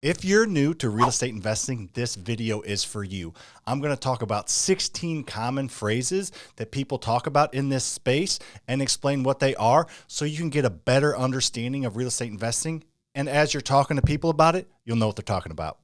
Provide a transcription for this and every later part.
If you're new to real estate investing, this video is for you. I'm going to talk about 16 common phrases that people talk about in this space and explain what they are so you can get a better understanding of real estate investing. And as you're talking to people about it, you'll know what they're talking about.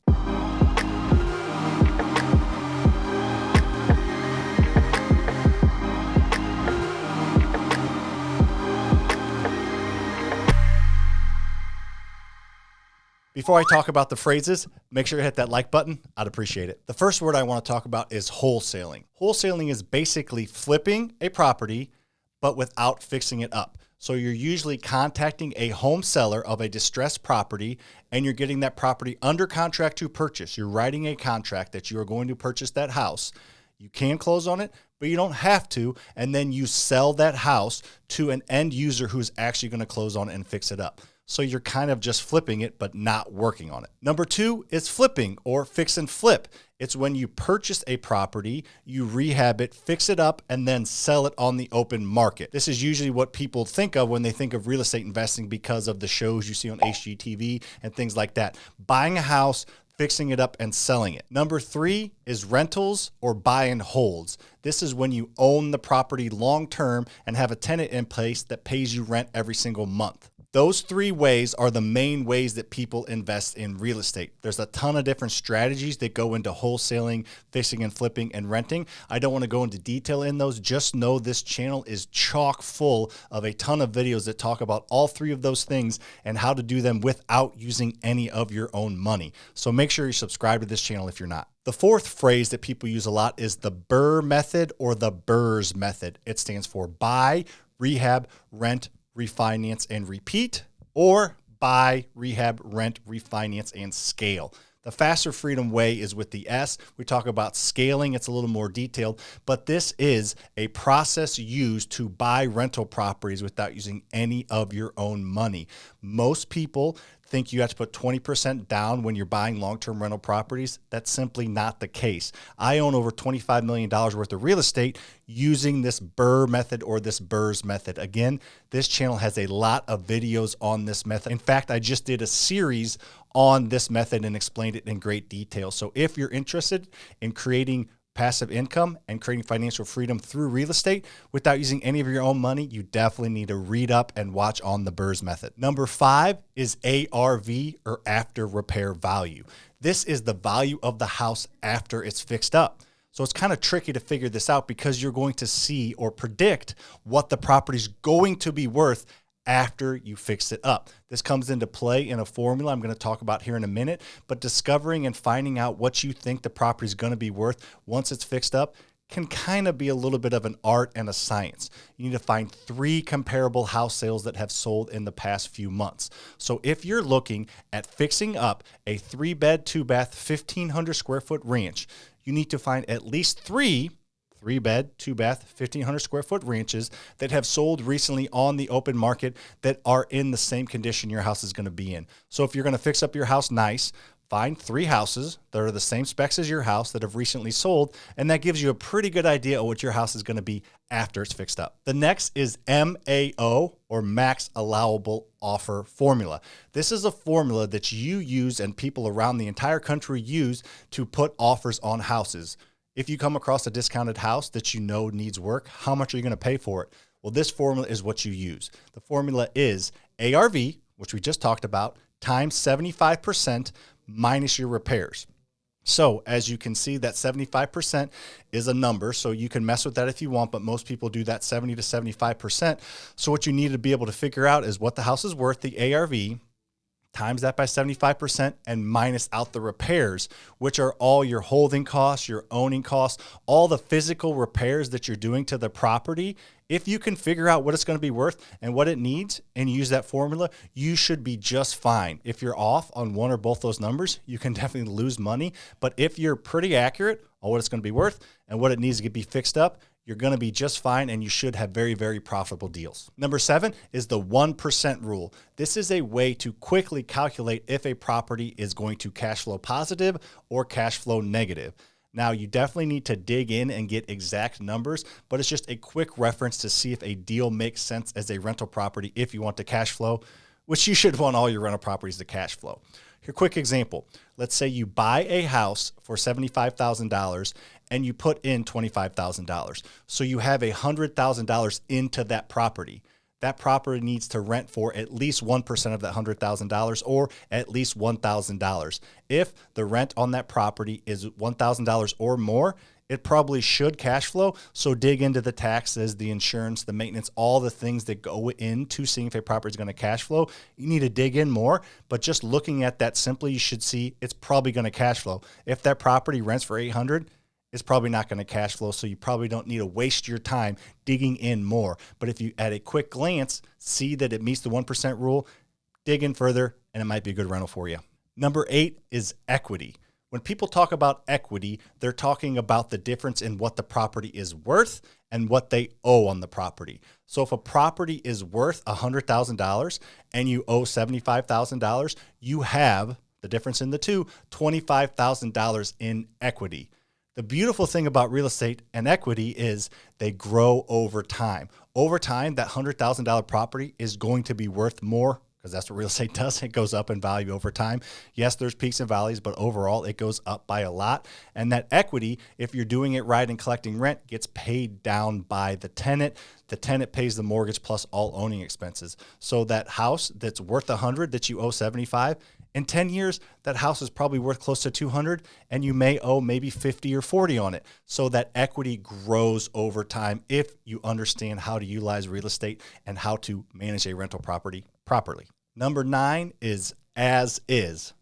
Before I talk about the phrases, make sure you hit that like button. I'd appreciate it. The first word I want to talk about is wholesaling. Wholesaling is basically flipping a property, but without fixing it up. So you're usually contacting a home seller of a distressed property, and you're getting that property under contract to purchase. You're writing a contract that you are going to purchase that house. You can close on it, but you don't have to. And then you sell that house to an end user who's actually going to close on it and fix it up. So you're kind of just flipping it, but not working on it. Number two is flipping or fix and flip. It's when you purchase a property, you rehab it, fix it up, and then sell it on the open market. This is usually what people think of when they think of real estate investing because of the shows you see on HGTV and things like that. Buying a house, fixing it up, and selling it. Number three is rentals or buy and holds. This is when you own the property long-term and have a tenant in place that pays you rent every single month. Those three ways are the main ways that people invest in real estate. There's a ton of different strategies that go into wholesaling, fixing and flipping, and renting. I don't want to go into detail in those. Just know this channel is chock full of a ton of videos that talk about all three of those things and how to do them without using any of your own money. So make sure you subscribe to this channel if you're not. The fourth phrase that people use a lot is the BRRRR method or the BRRRS method. It stands for buy, rehab, rent, refinance, and repeat, or buy, rehab, rent, refinance, and scale. The faster freedom way is with the S. We talk about scaling. It's a little more detailed, but this is a process used to buy rental properties without using any of your own money. Most people think you have to put 20% down when you're buying long-term rental properties. That's simply not the case. I own over $25 million worth of real estate using this BRRRR method or this BRRRS method. Again, this channel has a lot of videos on this method. In fact, I just did a series on this method and explained it in great detail. So if you're interested in creating passive income and creating financial freedom through real estate without using any of your own money, you definitely need to read up and watch on the BRRRS method. Number five is ARV or after repair value. This is the value of the house after it's fixed up. So it's kind of tricky to figure this out because you're going to see or predict what the property's going to be worth after you fix it up. This comes into play in a formula I'm going to talk about here in a minute, but discovering and finding out what you think the property is going to be worth once it's fixed up can kind of be a little bit of an art and a science. You need to find three comparable house sales that have sold in the past few months. So if you're looking at fixing up a 3-bed, 2-bath, 1,500 square foot ranch, you need to find at least three 3-bed, 2-bath, 1,500 square foot ranches that have sold recently on the open market that are in the same condition your house is going to be in. So if you're going to fix up your house nice, find 3 houses that are the same specs as your house that have recently sold, and that gives you a pretty good idea of what your house is going to be after it's fixed up. The next is MAO or Max Allowable Offer Formula. This is a formula that you use and people around the entire country use to put offers on houses. If you come across a discounted house that you know needs work, how much are you going to pay for it? Well, this formula is what you use. The formula is ARV, which we just talked about, times 75% minus your repairs. So as you can see, that 75% is a number, so you can mess with that if you want, but most people do that 70 to 75%. So what you need to be able to figure out is what the house is worth, the ARV, times that by 75% and minus out the repairs, which are all your holding costs, your owning costs, all the physical repairs that you're doing to the property. If you can figure out what it's going to be worth and what it needs and use that formula, you should be just fine. If you're off on one or both those numbers, you can definitely lose money. But if you're pretty accurate on what it's going to be worth and what it needs to be fixed up, you're going to be just fine, and you should have very, very profitable deals. Number 7 is the 1% rule. This is a way to quickly calculate if a property is going to cash flow positive or cash flow negative. Now, you definitely need to dig in and get exact numbers, but it's just a quick reference to see if a deal makes sense as a rental property if you want to cash flow, which you should want all your rental properties to cash flow. Here, quick example. Let's say you buy a house for $75,000 and you put in $25,000. So you have $100,000 into that property. That property needs to rent for at least 1% of that $100,000 or at least $1,000. If the rent on that property is $1,000 or more, it probably should cash flow. So dig into the taxes, the insurance, the maintenance, all the things that go into seeing if a property is going to cash flow. You need to dig in more, but just looking at that simply, you should see it's probably going to cash flow. If that property rents for $800, it's probably not going to cash flow. So you probably don't need to waste your time digging in more. But if you, at a quick glance, see that it meets the 1% rule, dig in further, and it might be a good rental for you. Number 8 is equity. When people talk about equity, they're talking about the difference in what the property is worth and what they owe on the property. So if a property is worth $100,000 and you owe $75,000, you have the difference in the two, $25,000 in equity. The beautiful thing about real estate and equity is they grow over time. Over time, that $100,000 property is going to be worth more, because that's what real estate does. It goes up in value over time. Yes, there's peaks and valleys, but overall it goes up by a lot. And that equity, if you're doing it right and collecting rent, gets paid down by the tenant. The tenant pays the mortgage plus all owning expenses. So that house that's worth $100 that you owe $75, in 10 years, that house is probably worth close to $200, and you may owe maybe $50 or $40 on it. So that equity grows over time if you understand how to utilize real estate and how to manage a rental property properly. Number 9 is as is.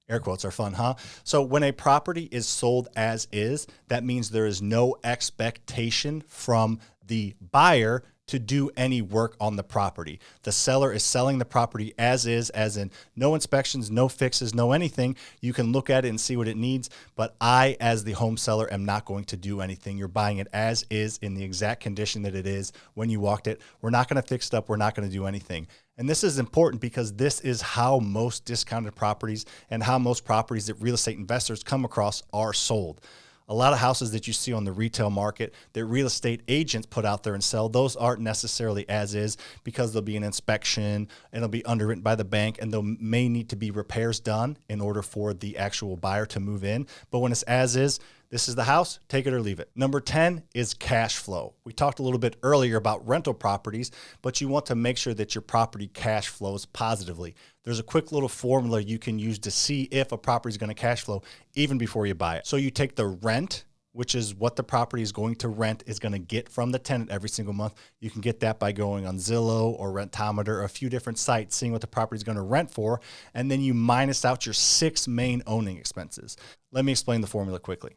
Air quotes are fun, huh? So when a property is sold as is, that means there is no expectation from the buyer to do any work on the property. The seller is selling the property as is, as in no inspections, no fixes, no anything. You can look at it and see what it needs, but I, as the home seller, am not going to do anything. You're buying it as is in the exact condition that it is when you walked it. We're not going to fix it up. We're not going to do anything. And this is important because this is how most discounted properties and how most properties that real estate investors come across are sold. A lot of houses that you see on the retail market that real estate agents put out there and sell, those aren't necessarily as is because there'll be an inspection and it'll be underwritten by the bank and there may need to be repairs done in order for the actual buyer to move in. But when it's as is, this is the house, take it or leave it. Number 10 is cash flow. We talked a little bit earlier about rental properties, but you want to make sure that your property cash flows positively. There's a quick little formula you can use to see if a property is going to cash flow even before you buy it. So you take the rent, which is what the property is going to rent is going to get from the tenant every single month. You can get that by going on Zillow or Rentometer or a few different sites, seeing what the property is going to rent for, and then you minus out your 6 main owning expenses. Let me explain the formula quickly.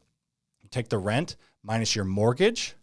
You take the rent minus your mortgage,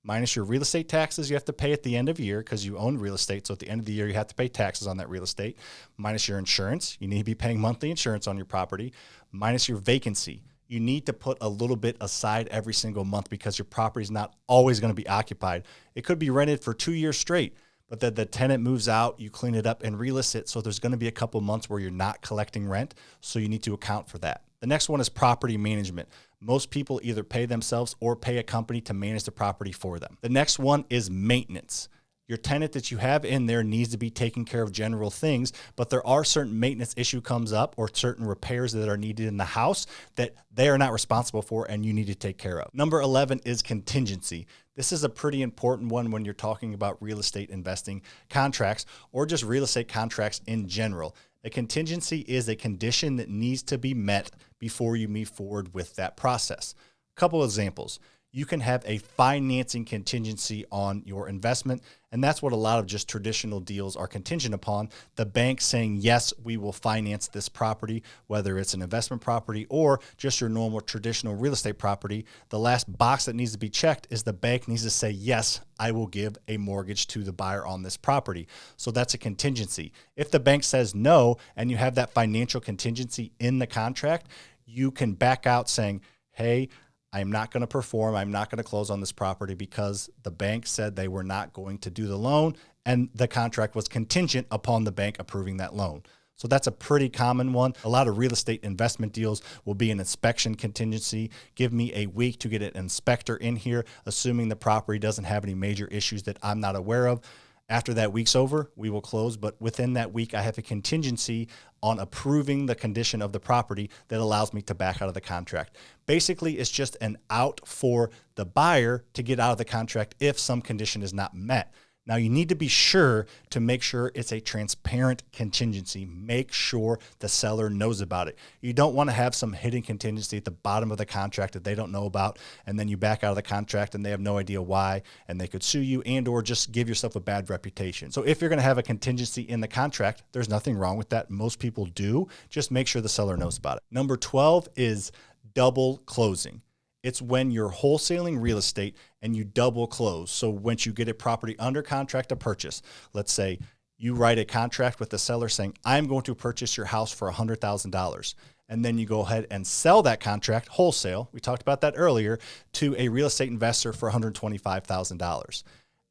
minus your real estate taxes you have to pay at the end of the year because you own real estate. So at the end of the year, you have to pay taxes on that real estate, minus your insurance. You need to be paying monthly insurance on your property, minus your vacancy. You need to put a little bit aside every single month because your property is not always going to be occupied. It could be rented for 2 years straight, but then the tenant moves out, you clean it up and relist it. So there's going to be a couple months where you're not collecting rent. So you need to account for that. The next one is property management. Most people either pay themselves or pay a company to manage the property for them. The next one is maintenance. Your tenant that you have in there needs to be taking care of general things, but there are certain maintenance issue comes up or certain repairs that are needed in the house that they are not responsible for and you need to take care of. Number 11 is contingency. This is a pretty important one when you're talking about real estate investing contracts or just real estate contracts in general. A contingency is a condition that needs to be met before you move forward with that process. A couple examples. You can have a financing contingency on your investment, and that's what a lot of just traditional deals are contingent upon. The bank saying, yes, we will finance this property, whether it's an investment property or just your normal traditional real estate property. The last box that needs to be checked is the bank needs to say, yes, I will give a mortgage to the buyer on this property. So that's a contingency. If the bank says no, and you have that financial contingency in the contract, you can back out saying, hey, I'm not going to perform. I'm not going to close on this property because the bank said they were not going to do the loan and the contract was contingent upon the bank approving that loan. So that's a pretty common one. A lot of real estate investment deals will be an inspection contingency. Give me a week to get an inspector in here, assuming the property doesn't have any major issues that I'm not aware of. After that week's over, we will close. But within that week, I have a contingency on approving the condition of the property that allows me to back out of the contract. Basically, it's just an out for the buyer to get out of the contract if some condition is not met. Now, you need to be sure to make sure it's a transparent contingency. Make sure the seller knows about it. You don't want to have some hidden contingency at the bottom of the contract that they don't know about, and then you back out of the contract and they have no idea why, and they could sue you and or just give yourself a bad reputation. So if you're going to have a contingency in the contract, there's nothing wrong with that. Most people do. Just make sure the seller knows about it. Number 12 is double closing. It's when you're wholesaling real estate and you double close. So once you get a property under contract to purchase, let's say you write a contract with the seller saying, I'm going to purchase your house for $100,000. And then you go ahead and sell that contract wholesale. We talked about that earlier, to a real estate investor for $125,000.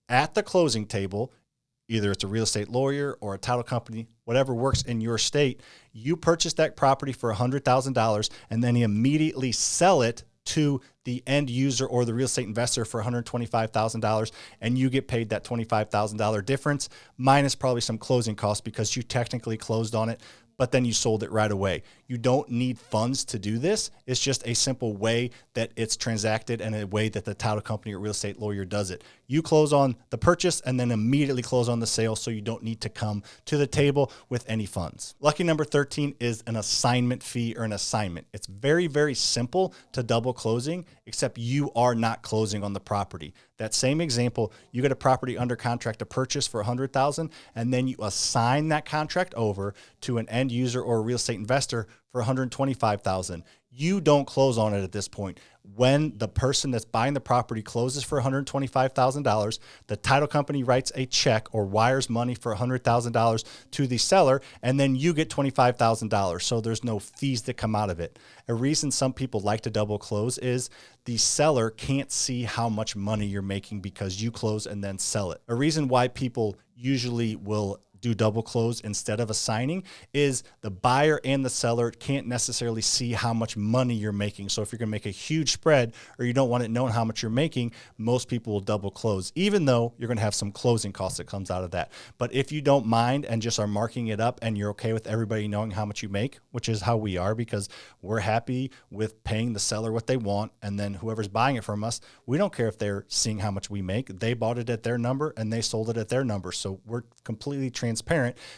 At the closing table, either it's a real estate lawyer or a title company, whatever works in your state, you purchase that property for $100,000 and then you immediately sell it to the end user or the real estate investor for $125,000, and you get paid that $25,000 difference minus probably some closing costs because you technically closed on it, but then you sold it right away. You don't need funds to do this. It's just a simple way that it's transacted and a way that the title company or real estate lawyer does it. You close on the purchase and then immediately close on the sale, so you don't need to come to the table with any funds. Lucky number 13 is an assignment fee or an assignment. It's very, very simple to double closing, except you are not closing on the property. That same example, you get a property under contract to purchase for $100,000, and then you assign that contract over to an end user or a real estate investor for $125,000. You don't close on it at this point. When the person that's buying the property closes for $125,000, the title company writes a check or wires money for $100,000 to the seller, and then you get $25,000. So there's no fees that come out of it. A reason some people like to double close is the seller can't see how much money you're making because you close and then sell it. A reason why people usually will do double close instead of assigning is the buyer and the seller can't necessarily see how much money you're making. So if you're going to make a huge spread or you don't want it known how much you're making, most people will double close, even though you're going to have some closing costs that comes out of that. But if you don't mind and just are marking it up and you're okay with everybody knowing how much you make, which is how we are, because we're happy with paying the seller what they want, and then whoever's buying it from us, we don't care if they're seeing how much we make. They bought it at their number and they sold it at their number. So we're completely transparent.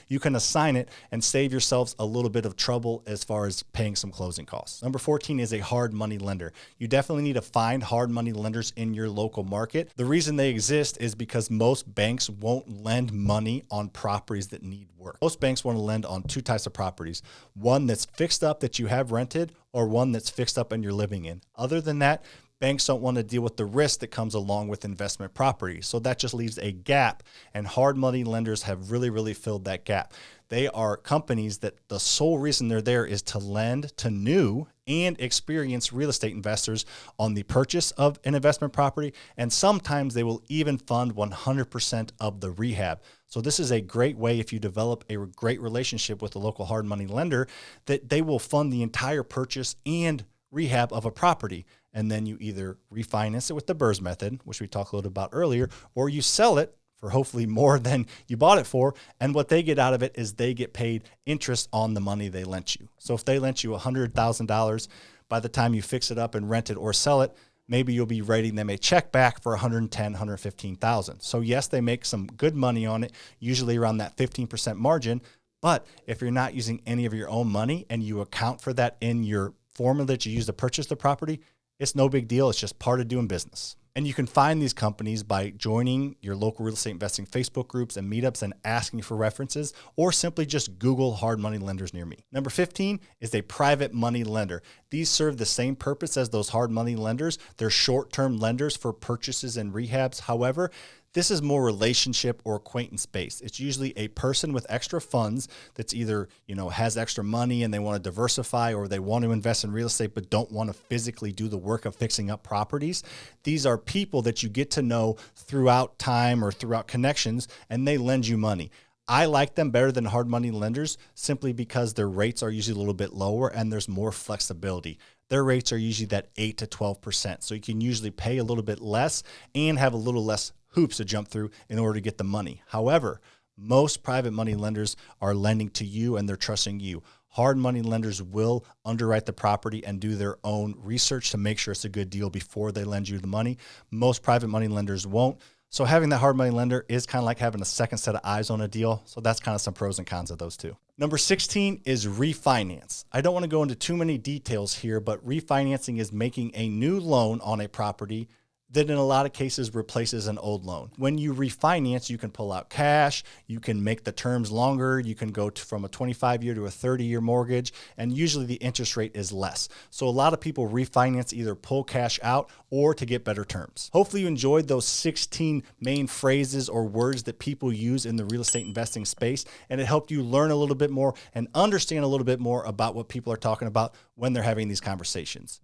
You can assign it and save yourselves a little bit of trouble as far as paying some closing costs. Number 14 is a hard money lender. You definitely need to find hard money lenders in your local market. The reason they exist is because most banks won't lend money on properties that need work. Most banks want to lend on two types of properties: one that's fixed up that you have rented, or one that's fixed up and you're living in. Other than that, banks don't want to deal with the risk that comes along with investment property. So that just leaves a gap, and hard money lenders have really filled that gap. They are companies that the sole reason they're there is to lend to new and experienced real estate investors on the purchase of an investment property, and sometimes they will even fund 100% of the rehab. So this is a great way, if you develop a great relationship with a local hard money lender, that they will fund the entire purchase and rehab of a property. And then you either refinance it with the BRRRS method, which we talked a little about earlier, or you sell it for hopefully more than you bought it for. And what they get out of it is they get paid interest on the money they lent you. So if they lent you $100,000, by the time you fix it up and rent it or sell it, maybe you'll be writing them a check back for $110,000, $115,000. So yes, they make some good money on it, usually around that 15% margin. But if you're not using any of your own money and you account for that in your formula that you use to purchase the property, it's no big deal. It's just part of doing business. And you can find these companies by joining your local real estate investing Facebook groups and meetups and asking for references, or simply just Google hard money lenders near me. Number 15 is a private money lender. These serve the same purpose as those hard money lenders. They're short-term lenders for purchases and rehabs. However, this is more relationship or acquaintance based. It's usually a person with extra funds that's either, has extra money and they want to diversify, or they want to invest in real estate but don't want to physically do the work of fixing up properties. These are people that you get to know throughout time or throughout connections, and they lend you money. I like them better than hard money lenders simply because their rates are usually a little bit lower and there's more flexibility. Their rates are usually that 8 to 12%. So you can usually pay a little bit less and have a little less hoops to jump through in order to get the money. However, most private money lenders are lending to you and they're trusting you. Hard money lenders will underwrite the property and do their own research to make sure it's a good deal before they lend you the money. Most private money lenders won't. So having that hard money lender is kind of like having a second set of eyes on a deal. So that's kind of some pros and cons of those two. Number 16 is refinance. I don't want to go into too many details here, but refinancing is making a new loan on a property that in a lot of cases replaces an old loan. When you refinance, you can pull out cash, you can make the terms longer, you can go from a 25-year to a 30-year mortgage, and usually the interest rate is less. So a lot of people refinance either pull cash out or to get better terms. Hopefully you enjoyed those 16 main phrases or words that people use in the real estate investing space, and it helped you learn a little bit more and understand a little bit more about what people are talking about when they're having these conversations.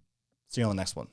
See you on the next one.